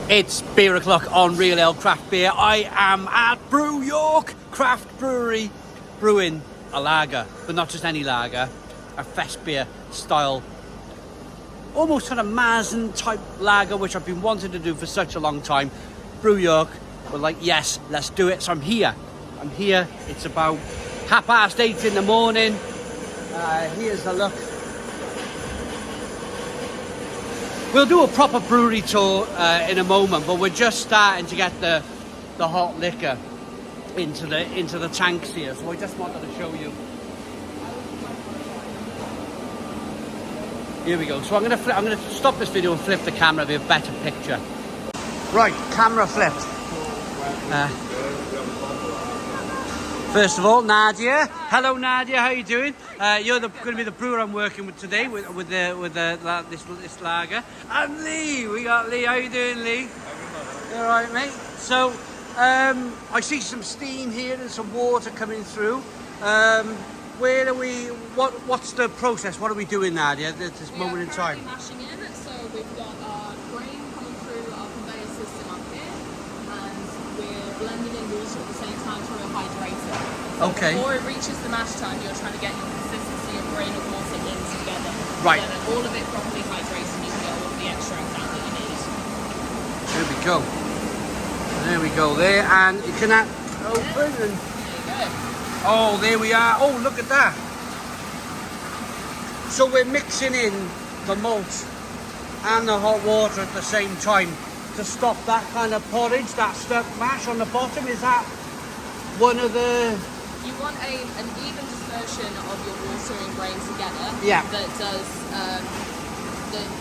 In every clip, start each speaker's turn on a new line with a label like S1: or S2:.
S1: It's beer o'clock on Real Ale Craft Beer. I am at Brew York Craft Brewery, brewing a lager, but not just any lager, a Festbier style, almost kind of Mazen type lager, which I've been wanting to do for such a long time. Brew York were like, yes, let's do it. So I'm here. It's about 8:30 in the morning. Here's a look. We'll do a proper brewery tour in a moment, but we're just starting to get the hot liquor into the tanks here. So I just wanted to show you. Here we go. So I'm gonna stop this video and flip the camera to be a better picture. Right, camera flipped. First of all, Nadia. Hello, Nadia. How are you doing? You're going to be the brewer I'm working with today with this lager. And Lee, we got Lee. How you doing, Lee? You all right, mate? So I see some steam here and some water coming through. Where are we? What's the process? What are we doing, Nadia, at this moment in time?
S2: We're mashing in, so we've got our grain coming through our conveyor system up here, and we're blending in water at the same time through a hydrator. So
S1: okay.
S2: Before it reaches the mash tun, you're trying to get your consistency of grain and water in together.
S1: Right.
S2: So that all of it properly hydrates and you can get all of the extract out that you need.
S1: There we go. There we go. There, and you can open and.
S2: There you go.
S1: Oh, there we are. Oh, look at that. So we're mixing in the malt and the hot water at the same time to stop that kind of porridge, that stuck mash on the bottom. Is that one of the...
S2: You want an even dispersion of your water and grain together.
S1: Yeah.
S2: That does...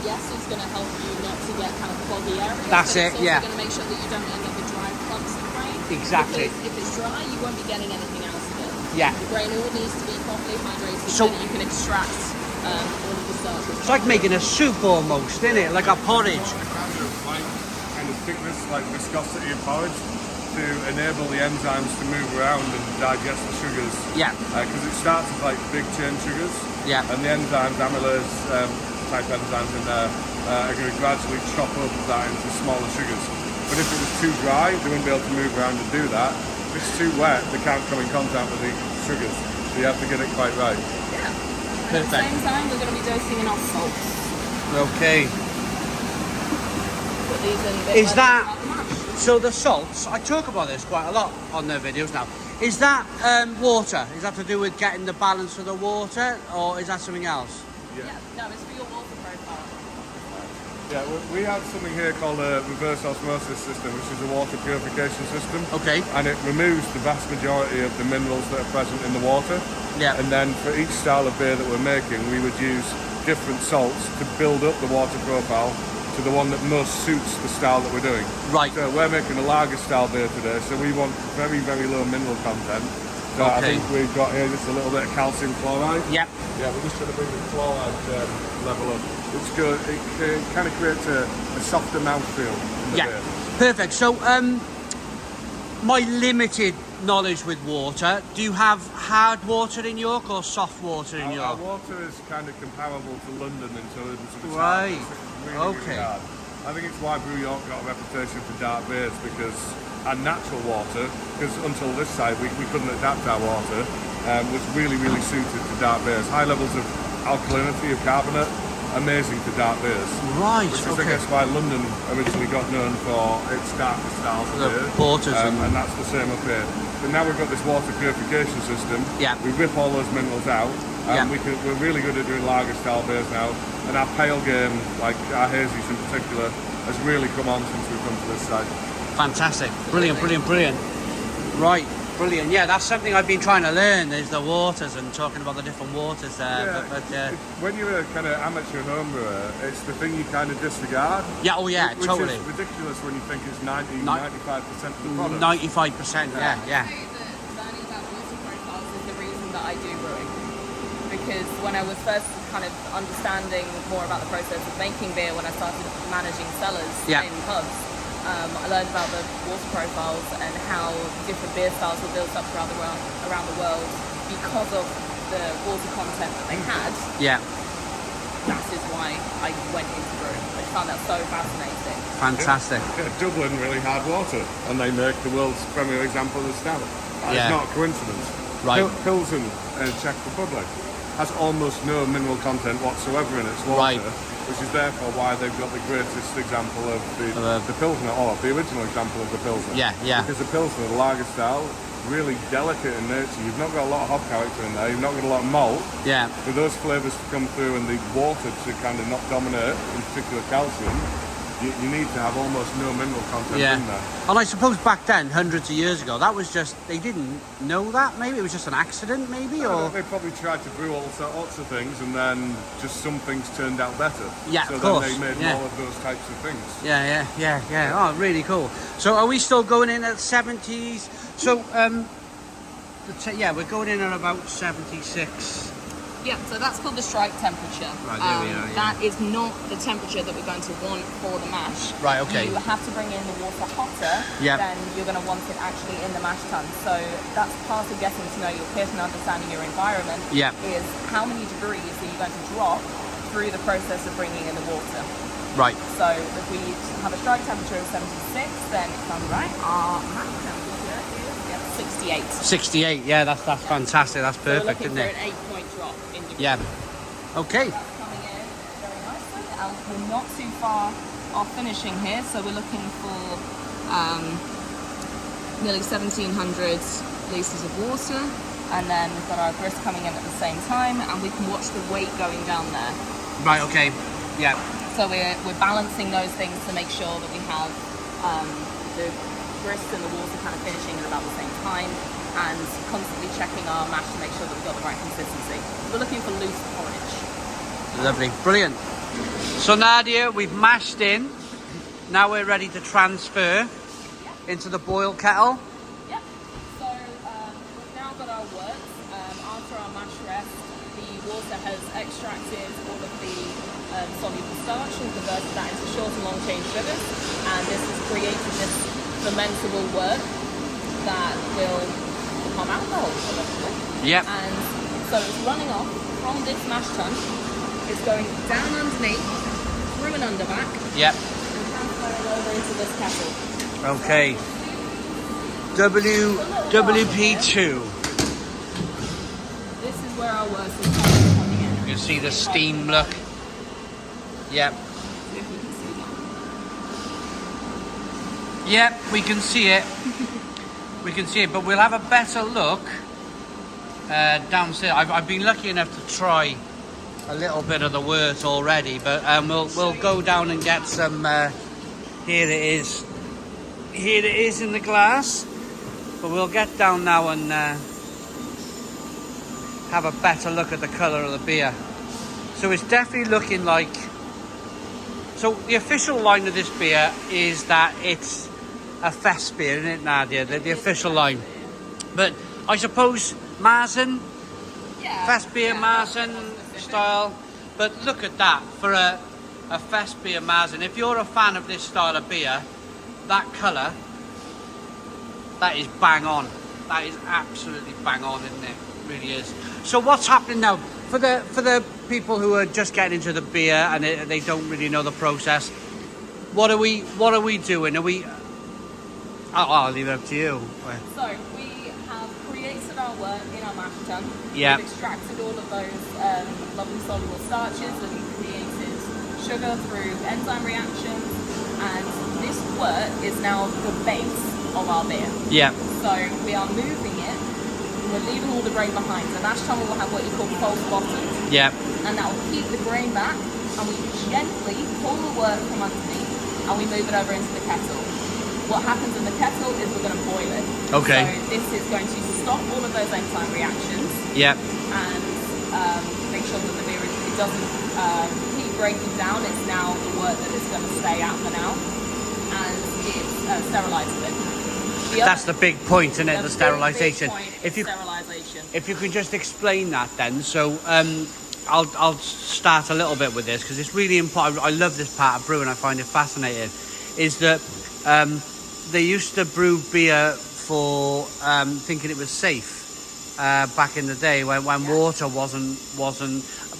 S2: yes, it's going to help you not to get kind of foggy areas.
S1: That's it, yeah.
S2: It's also going to make sure that you don't end up with dry clumps of grain.
S1: Exactly.
S2: Because if it's dry, you won't be getting anything else of it.
S1: Yeah.
S2: The grain all needs to be properly hydrated
S1: So
S2: that you can extract all of the starches.
S1: it's like making a soup almost, isn't it? Like a porridge.
S3: Kind of thickness, like viscosity of porridge, to enable the enzymes to move around and digest the sugars.
S1: Yeah.
S3: Because it starts with like big chain sugars.
S1: Yeah.
S3: And the enzymes, amylase type enzymes in there, are going to gradually chop up that into smaller sugars. But if it was too dry, they wouldn't be able to move around and do that. If it's too wet, they can't come in contact with the sugars. So you have to get it quite right.
S2: Yeah. And
S1: Perfect.
S2: at the same time, we're going to be dosing in our salts.
S1: Okay.
S2: Put these in a bit
S1: Is
S2: like
S1: that...
S2: mash.
S1: So the salts, I talk about this quite a lot on their videos now. Is that water? Is that to do with getting the balance of the water, or is that something else?
S2: Yeah, no, it's for your water profile.
S3: Yeah, we have something here called a reverse osmosis system, which is a water purification system.
S1: Okay.
S3: And it removes the vast majority of the minerals that are present in the water.
S1: Yeah.
S3: And then for each style of beer that we're making, we would use different salts to build up the water profile to the one that most suits the style that we're doing.
S1: Right.
S3: So we're making a lager style beer today, so we want very, very low mineral content. So I
S1: Okay.
S3: think we've got here just a little bit of calcium chloride.
S1: Yep.
S3: Yeah, we're just trying to bring the chloride level up. It's good. It kind of creates a softer mouthfeel in the
S1: Yeah.
S3: beer.
S1: Perfect. So, my limited knowledge with water, do you have hard water in York or soft water in
S3: Our
S1: York?
S3: water is kind of comparable to London in terms of its
S1: Right.
S3: hardness. It's really,
S1: Okay.
S3: really hard. I think it's why Brew York got a reputation for dark beers, because our natural water, because until this side we couldn't adapt our water, was really, really suited to dark beers. High levels of alkalinity, of carbonate, amazing for dark beers.
S1: Right,
S3: Which is, I
S1: okay.
S3: guess, why London originally got known for its darker styles of
S1: The
S3: beer.
S1: porters and-
S3: and that's the same up here. But now we've got this water purification system.
S1: Yeah.
S3: We rip all those minerals out.
S1: Yeah.
S3: We're really good at doing lager style beers now. And our pale game, like our hazies in particular, has really come on since we've come to this site.
S1: Fantastic. Brilliant, brilliant, brilliant. Right, brilliant. Yeah, that's something I've been trying to learn, is the waters and talking about the different waters there.
S3: When you're a kind of amateur home brewer, it's the thing you kind of disregard.
S1: Yeah, oh yeah,
S3: which
S1: totally.
S3: is ridiculous when you think it's 95% of the product.
S1: 95%, yeah.
S2: Learning about water profiles is the reason that I do brewing. Because when I was first kind of understanding more about the process of making beer, when I started managing cellars
S1: Yeah.
S2: in pubs, I learned about the water profiles and how different beer styles were built up around the world because of the water content that they had.
S1: Yeah.
S2: that is why I went into brewing. I found that so fascinating.
S1: Fantastic.
S3: Dublin really hard water, and they make the world's premier example of stout. That is not a coincidence.
S1: Right.
S3: Pilsen in Czech Republic has almost no mineral content whatsoever in its water, which is therefore why they've got the greatest example of the Pilsner, or the original example of the Pilsner. Because the Pilsner, the lager style, really delicate in nature. You've not got a lot of hop character in there, you've not got a lot of malt. For those flavours to come through and the water to kind of not dominate, in particular calcium, you need to have almost no mineral content in there.
S1: And I suppose back then, hundreds of years ago, that was just, they didn't know that, maybe? It was just an accident, maybe? Or
S3: they probably tried to brew all sorts of things, and then just some things turned out better.
S1: Of course.
S3: So then they made more of those types of things.
S1: Oh, really cool. So are we still going in at 70s? So, we're going in at about 76.
S2: Yeah, so that's called the strike temperature.
S1: Right, there we are,
S2: That is not the temperature that we're going to want for the mash.
S1: Right, okay.
S2: You have to bring in the water hotter than you're going to want it actually in the mash tun. So that's part of getting to know your pit and understanding your environment. Is how many degrees are you going to drop through the process of bringing in the water.
S1: Right.
S2: So if we have a strike temperature of 76, then if I'm right, our mash temperature is 68.
S1: 68, that's fantastic. That's perfect,
S2: so we're looking
S1: isn't it?
S2: for an 8-point drop in degrees.
S1: Okay.
S2: That's coming in very nicely, and we're not too far off finishing here, so we're looking for nearly 1,700 litres of water, and then we've got our grist coming in at the same time, and we can watch the weight going down there.
S1: Right, okay.
S2: So we're balancing those things to make sure that we have the grist and the water kind of finishing at about the same time, and constantly checking our mash to make sure that we've got the right consistency. We're looking for loose porridge.
S1: Lovely, brilliant. So Nadia, we've mashed in. Now we're ready to transfer into the boil kettle.
S2: So we've now got our wort. After our mash rest, the water has extracted all of the soluble starch and converted that into short and long chain sugars, and this has created this fermentable wort that will become alcohol eventually. And so it's running off from this mash tun. It's going down underneath, through an underback, and transferring over into this kettle.
S1: Okay. WP2.
S2: This is where our wort is coming in.
S1: You can see the steam look.
S2: If you can see that.
S1: We can see it. We can see it, but we'll have a better look downstairs. I've been lucky enough to try a little bit of the wort already, but we'll go down and get some. Here it is. Here it is in the glass. But we'll get down now and have a better look at the colour of the beer. So it's definitely looking like. So the official line of this beer is that it's a Festbier, isn't it, Nadia? The official line. But I suppose Marzen, Festbier Marzen style. But look at that for a Festbier Marzen. If you're a fan of this style of beer, that colour, that is bang on. That is absolutely bang on, isn't it? It really is. So what's happening now? For the people who are just getting into the beer and they don't really know the process, what are we doing? Are we? I'll leave it up to you.
S2: So we have created our wort in our mash tun. We've extracted all of those lovely soluble starches and created sugar through enzyme reactions, and this wort is now the base of our beer. So we are moving it. We're leaving all the grain behind. The mash tun will have what you call false bottoms. And that will keep the grain back, and we gently pull the wort from underneath and we move it over into the kettle. What happens in the kettle is we're going to boil it. So this is going to stop all of those enzyme reactions. And make sure that the beer it doesn't keep breaking down. It's now the wort that is going to stay out for now, and it sterilises it.
S1: That's the big point, isn't it? The sterilisation.
S2: Sterilisation.
S1: If you could just explain that then. So I'll start a little bit with this because it's really important. I love this part of brewing. I find it fascinating. Is that they used to brew beer for thinking it was safe back in the day when water wasn't.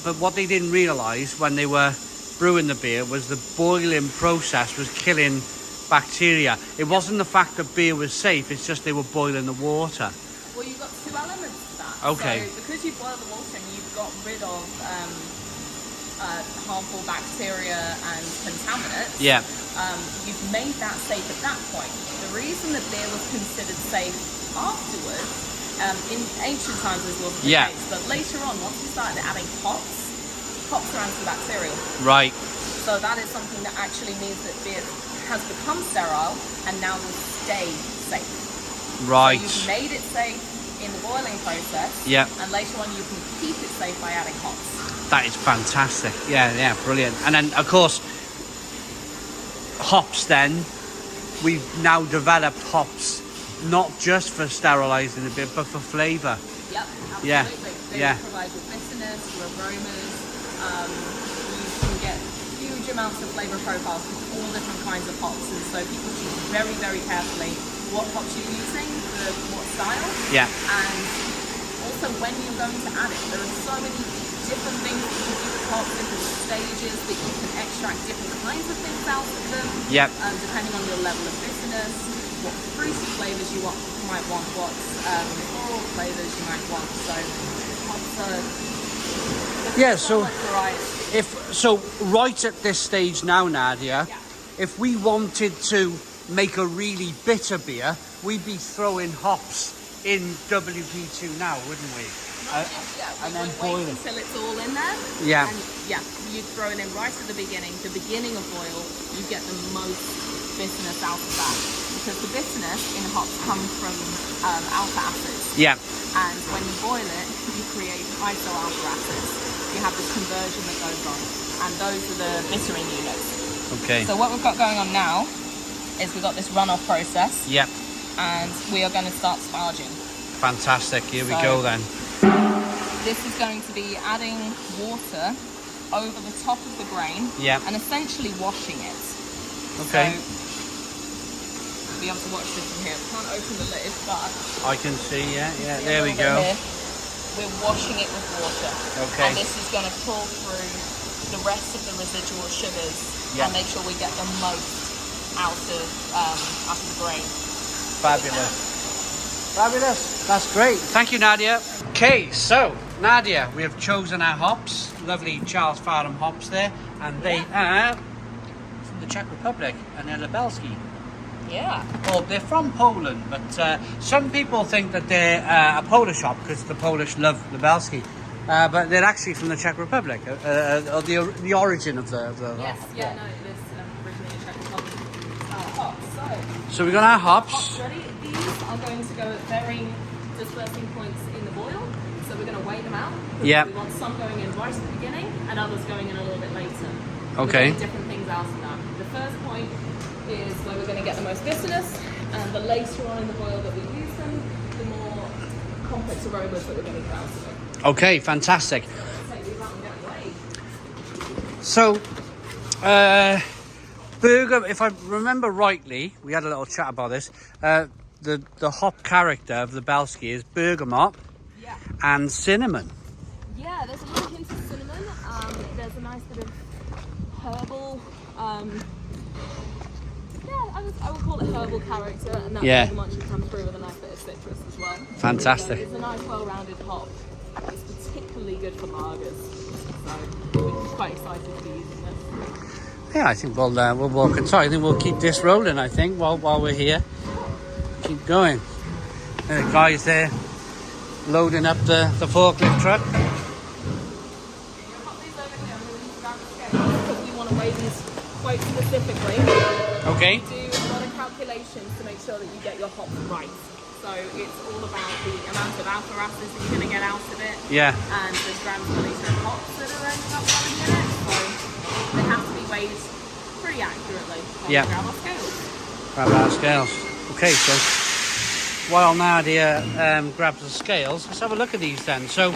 S1: but what they didn't realise when they were brewing the beer was the boiling process was killing bacteria. It wasn't the fact that beer was safe, it's just they were boiling the water.
S2: Well, you've got two elements to that.
S1: Okay.
S2: So because you boil the water and you've got rid of harmful bacteria and contaminants, you've made that safe at that point. The reason that beer was considered safe afterwards, in ancient times this wasn't the case, but later on, once we started adding hops are antibacterial.
S1: Right.
S2: So that is something that actually means that beer has become sterile and now will stay safe.
S1: Right.
S2: So you've made it safe in the boiling process, and later on you can keep it safe by adding hops.
S1: That is fantastic. Yeah, brilliant. And then, of course, hops then, we've now developed hops not just for sterilising the beer, but for flavour.
S2: Yep, absolutely.
S1: Yeah.
S2: They provide your bitterness, your aromas. You can get huge amounts of flavour profiles with all different kinds of hops, and so people choose very, very carefully what hops you're using, what style, and also when you're going to add it. There are so many different things that you can do with hops, different stages that you can extract different kinds of things out of them, depending on your level of bitterness, what fruity flavours you might want, what floral flavours you might want. So hops are
S1: so right at this stage now, Nadia, if we wanted to make a really bitter beer, we'd be throwing hops in WP2 now, wouldn't we?
S2: And then boil it until it's all in there.
S1: Yeah.
S2: And you throw it in right at the beginning of boil. You get the most bitterness out of that, because the bitterness in hops comes from alpha acids.
S1: Yeah.
S2: And when you boil it, you create iso-alpha acids. You have this conversion that goes on, and those are the bittering units.
S1: Okay.
S2: So what we've got going on now is we've got this runoff process.
S1: Yep.
S2: And we are going to start sparging.
S1: Fantastic. Here we go then.
S2: This is going to be adding water over the top of the grain. And essentially washing it.
S1: Okay.
S2: So, you'll be able to watch this from here. I can't open the lid, but
S1: I can see. There we go.
S2: Here. We're washing it with water.
S1: Okay.
S2: And this is going to pull through the rest of the residual sugars and make sure we get the most out of the grain.
S1: Fabulous. That's great. Thank you, Nadia. Okay, so Nadia, we have chosen our hops. Lovely Charles Farnham hops there, and they are from the Czech Republic, and they're Lubelski.
S2: Yeah.
S1: Well, they're from Poland, but some people think that they're a Polish hop because the Polish love Lubelski. But they're actually from the Czech Republic, the origin of the
S2: yes,
S1: hop.
S2: No, it is originally a Czech Republic hops.
S1: So we got our hops.
S2: Hops ready. These are going to go at varying dispersing points in the boil. So we're going to weigh them out.
S1: Yeah.
S2: We want some going in right at the beginning and others going in a little bit later.
S1: Okay.
S2: We're getting different things out of that. The first point is where we're going to get the most bitterness, and the later on in the boil that we use them, the more complex aromas that we're going to get out of it.
S1: Okay, fantastic. So, Burger, if I remember rightly, we had a little chat about this, the hop character of the Lubelski is bergamot and cinnamon.
S2: Yeah, there's a little hint of cinnamon. There's a nice bit of herbal, I would call it herbal character, and that bergamot should come through with a nice bit of citrus as well.
S1: Fantastic.
S2: It's a nice well-rounded hop. It's particularly good for lagers, so we're quite excited to be using this.
S1: Yeah, I think we'll walk inside. I think we'll keep this rolling, I think, while we're here. Keep going. The guys there loading up the forklift truck.
S2: Because we want to weigh these quite specifically.
S1: Okay.
S2: We do a lot of calculations to make sure that you get your hops right. So it's all about the amount of alpha acids that you're going to get out of it.
S1: Yeah.
S2: And the grams per litre of hops that are ending up going in it. So they have to be weighed pretty accurately. Grab our scales.
S1: Grab our scales. Okay, so while Nadia grabs the scales, let's have a look at these then. So,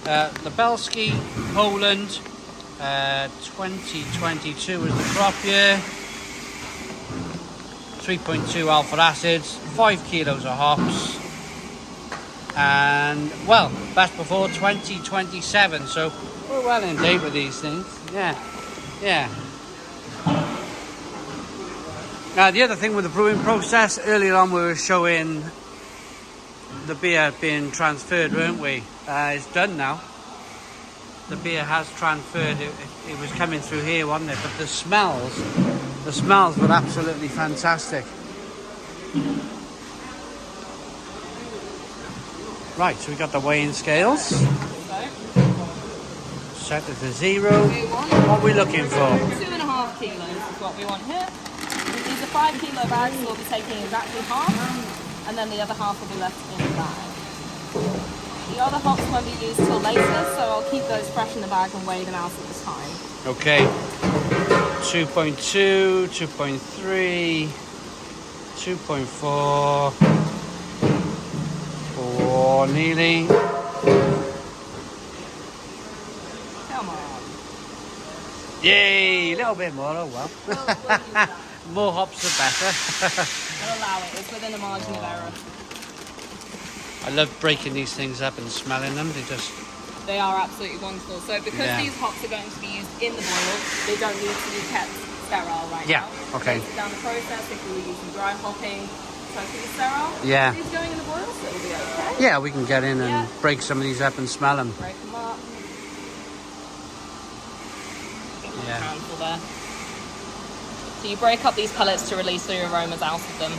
S1: Lubelski, Poland, 2022 is the crop year. 3.2 alpha acids, 5 kilos of hops. And well, best before 2027. So we're well in date with these things. Yeah, yeah. Now the other thing with the brewing process, earlier on we were showing the beer being transferred, weren't we? It's done now. The beer has transferred. It was coming through here, wasn't it? But the smells were absolutely fantastic. Right, so we got the weighing scales. Set it to 0. What are we looking for?
S2: 2.5 kilos is what we want here. These are 5 kilo bags, so we'll be taking exactly half, and then the other half will be left in the bag. The other hops won't be used till later, so I'll keep those fresh in the bag and weigh them out at the time. Okay.
S1: 2.2, 2.3, 2.4, 4 nearly.
S2: Come on.
S1: Yay, a little bit more, oh well.
S2: We'll
S1: More hops the better.
S2: I'll allow it, it's within the margin of error.
S1: I love breaking these things up and smelling them.
S2: They are absolutely wonderful. So because these hops are going to be used in the boil, they don't need to be kept sterile right now.
S1: Okay.
S2: Down the process, if we were using dry hopping, totally sterile.
S1: Yeah.
S2: These going in the boil, so it'll be okay.
S1: Yeah, we can get in and break some of these up and smell them.
S2: Break them up.
S1: Yeah.
S2: Handful there. So you break up these pellets to release the aromas out of them.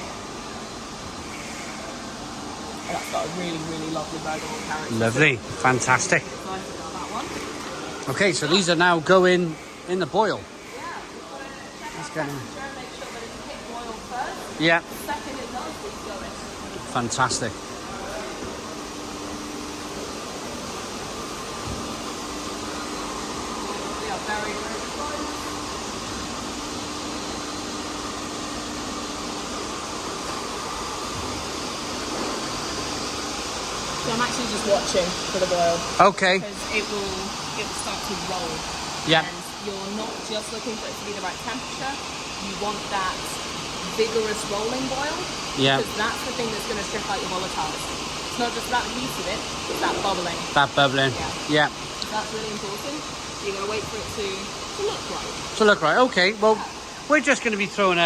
S2: And that's got a really, really lovely bergamot character.
S1: Lovely, fantastic.
S2: Excited about that one.
S1: Okay, so these are now going in the boil.
S2: Yeah, we've got to check
S1: Let's
S2: out
S1: get
S2: temperature and make sure that it's hit boil first.
S1: Yeah.
S2: The second it does, these go in.
S1: Fantastic.
S2: They are very, very close. So I'm actually just watching for the boil.
S1: Okay.
S2: Because it will start to roll.
S1: Yeah.
S2: And you're not just looking for it to be the right temperature. You want that vigorous rolling boil.
S1: Yeah.
S2: Because that's the thing that's going to strip out your volatiles. It's not just about the heat of it, it's that bubbling.
S1: That bubbling.
S2: Yeah.
S1: Yeah.
S2: That's really important. You're going to wait for it to look right.
S1: To look right. Okay. Well, we're just going to be throwing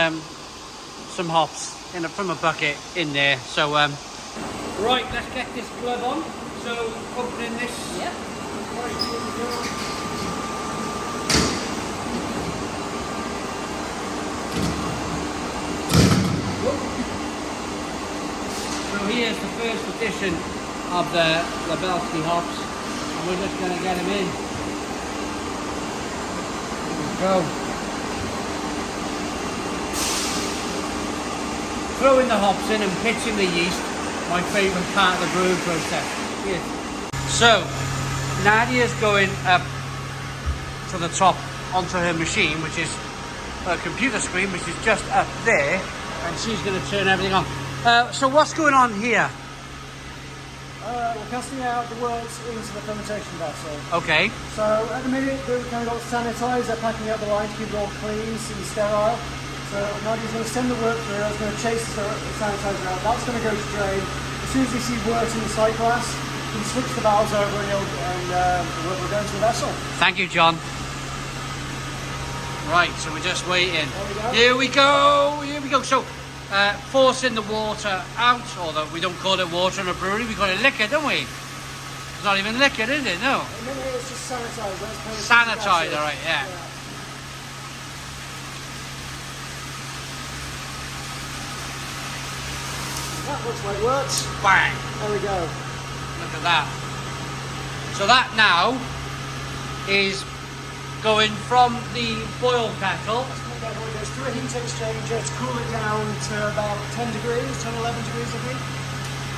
S1: some hops from a bucket in there. So right, let's get this glove on. So opening this.
S2: Yep.
S1: Right, here we go. So here's the first edition of the Belsky hops, and we're just going to get them in. Here we go. Throwing the hops in and pitching the yeast, my favourite part of the brewing process. Here. So, Nadia's going up to the top onto her machine, which is her computer screen, which is just up there, and she's going to turn everything on. So what's going on here?
S4: We're casting out the worts into the fermentation vessel.
S1: Okay.
S4: So at the minute we've kind of got sanitise, they're packing out the line to keep it all clean, and sterile. So Nadia's going to send the wort through, I was going to chase the sanitizer out, that's going to go to drain. As soon as we see wort in the sight glass, we can switch the valves over and the wort will go into the vessel.
S1: Thank you, John. Right, so we're just waiting.
S4: There we go.
S1: Here we go. So, forcing the water out, although we don't call it water in a brewery, we call it liquor, don't we? It's not even liquor, is it? No.
S4: At the minute it's just sanitizer.
S1: Sanitizer, right, yeah.
S4: That looks like worts.
S1: Bang!
S4: There we go.
S1: Look at that. So that now is going from the boil kettle.
S4: It goes through a heat exchanger to cool it down to about 10 degrees, 10, 11 degrees I think.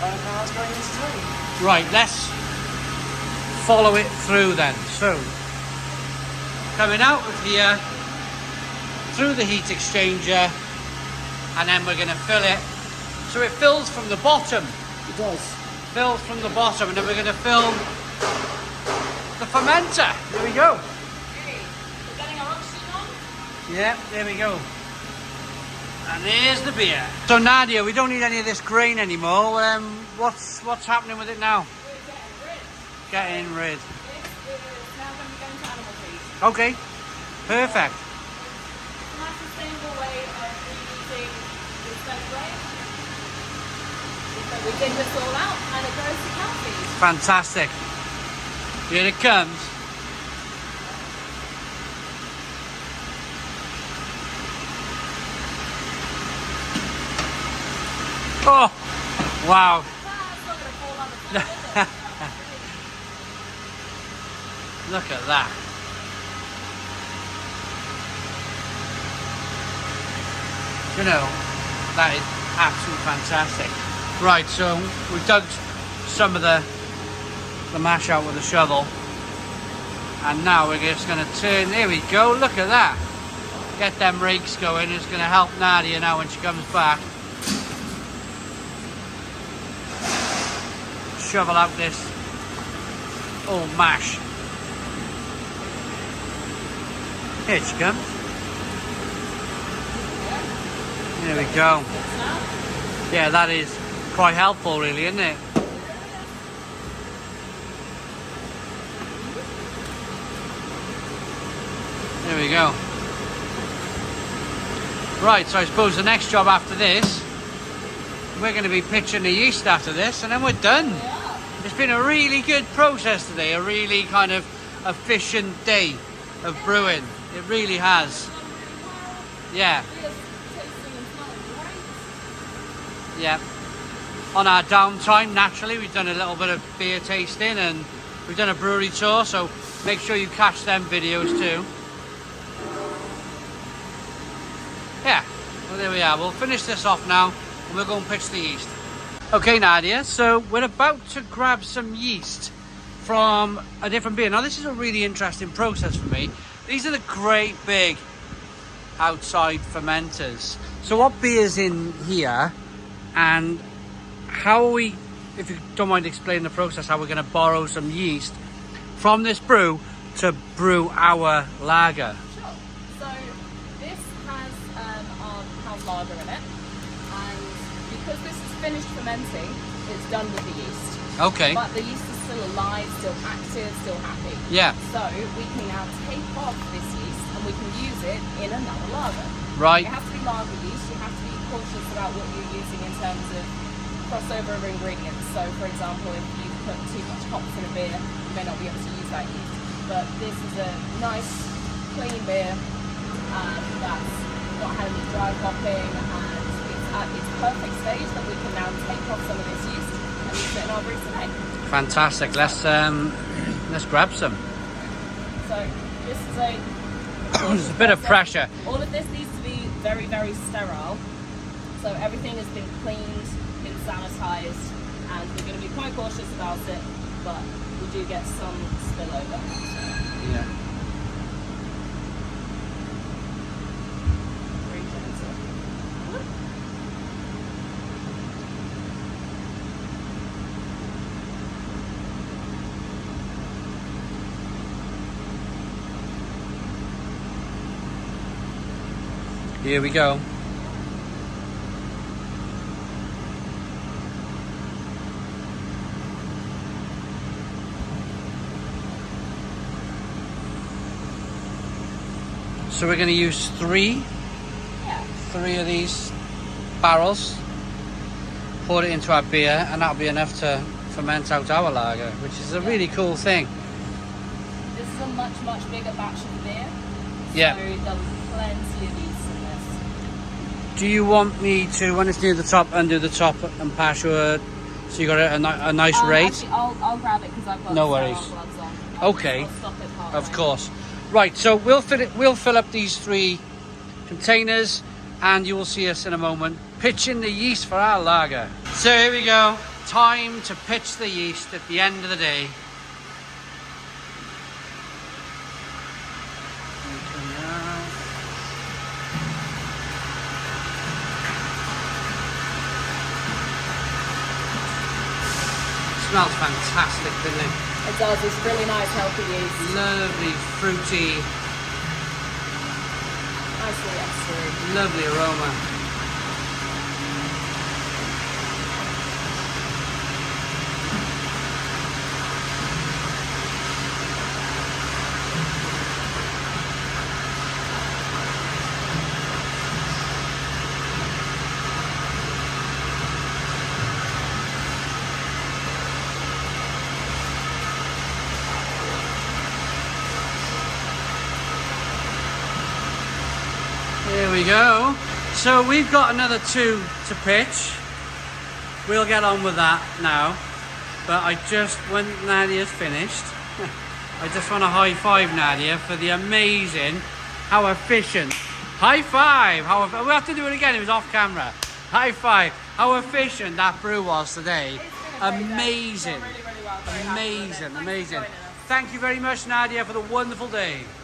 S4: And now it's going into drain.
S1: Right, let's follow it through then. So, coming out of here, through the heat exchanger, and then we're going to fill it. So it fills from the bottom.
S4: It does.
S1: Fills from the bottom, and then we're going to fill the fermenter. Here we go.
S2: Okay, we're getting our oxygen on.
S1: Yeah, there we go. And here's the beer. So Nadia, we don't need any of this grain anymore. What's happening with it now? Getting rid.
S2: This is now going to be going to animal feed.
S1: Okay, perfect.
S2: It's a nice sustainable way of reusing this fed grain. So we dig this all out and it goes to cow feed.
S1: Fantastic. Here it comes. Oh, wow.
S2: It's not going to fall on the floor, is it?
S1: Look at that. You know, that is absolutely fantastic. Right, so we've dug some of the mash out with the shovel. And now we're just going to turn, there we go, look at that. Get them rakes going, it's going to help Nadia now when she comes back. Shovel out this old mash. Here she comes. There we go. Yeah, that is quite helpful really, isn't it? There we go. Right, so I suppose the next job after this, we're going to be pitching the yeast after this and then we're done. It's been a really good process today, a really kind of efficient day of brewing. It really has. Yeah. Yeah. On our downtime, naturally, we've done a little bit of beer tasting and we've done a brewery tour, so make sure you catch them videos too. Yeah, well there we are. We'll finish this off now and we'll go and pitch the yeast. Okay Nadia, so we're about to grab some yeast from a different beer. Now this is a really interesting process for me. These are the great big outside fermenters. So what beer's in here and how are we, if you don't mind explaining the process, how we're going to borrow some yeast from this brew to brew our lager?
S2: Sure. So this has our house lager in it, and because this is finished fermenting, it's done with the yeast.
S1: Okay.
S2: But the yeast is still alive, still active, still happy.
S1: Yeah.
S2: So we can now take off this yeast and we can use it in another lager.
S1: Right.
S2: It has to be lager yeast. You have to be cautious about what you're using in terms of crossover of ingredients. So for example, if you put too much hops in a beer, you may not be able to use that yeast. But this is a nice, clean beer that's not had any dry hopping, and it's at its perfect stage that we can now take off some of this yeast and use it in our brew today.
S1: Fantastic. Let's grab some.
S2: So this is a
S1: There's a bit of pressure.
S2: All of this needs to be very, very sterile. So everything has been cleaned, been sanitized, and we're going to be quite cautious about it, but we do get some spillover.
S1: Yeah.
S2: Very gentle.
S1: Here we go. So we're going to use three of these barrels, pour it into our beer, and that'll be enough to ferment out our lager, which is a really cool thing.
S2: This is a much, much bigger batch of beer.
S1: Yeah.
S2: So there'll be plenty of yeast in this.
S1: Do you want me to, when it's near the top, undo the top and pass you so you got a nice rate?
S2: Actually, I'll grab it because I've got
S1: No worries.
S2: gloves on.
S1: Okay.
S2: I'll stop it halfway.
S1: Of course. Right, so we'll fill up these 3 containers and you will see us in a moment pitching the yeast for our lager. So here we go. Time to pitch the yeast at the end of the day. Smells fantastic, doesn't it?
S2: It does. It's really nice, healthy yeast.
S1: Lovely, fruity,
S2: Nicely extruded.
S1: lovely aroma. Here we go. So we've got another 2 to pitch. We'll get on with that now. But when Nadia's finished, I just want to high five Nadia for the amazing, how efficient. High five! We have to do it again, it was off camera. High five! How efficient that brew was today. Amazing.
S2: Really, really well. Very happy with it.
S1: Amazing,
S2: Thanks for
S1: amazing.
S2: joining us.
S1: Thank you very much, Nadia, for the wonderful day.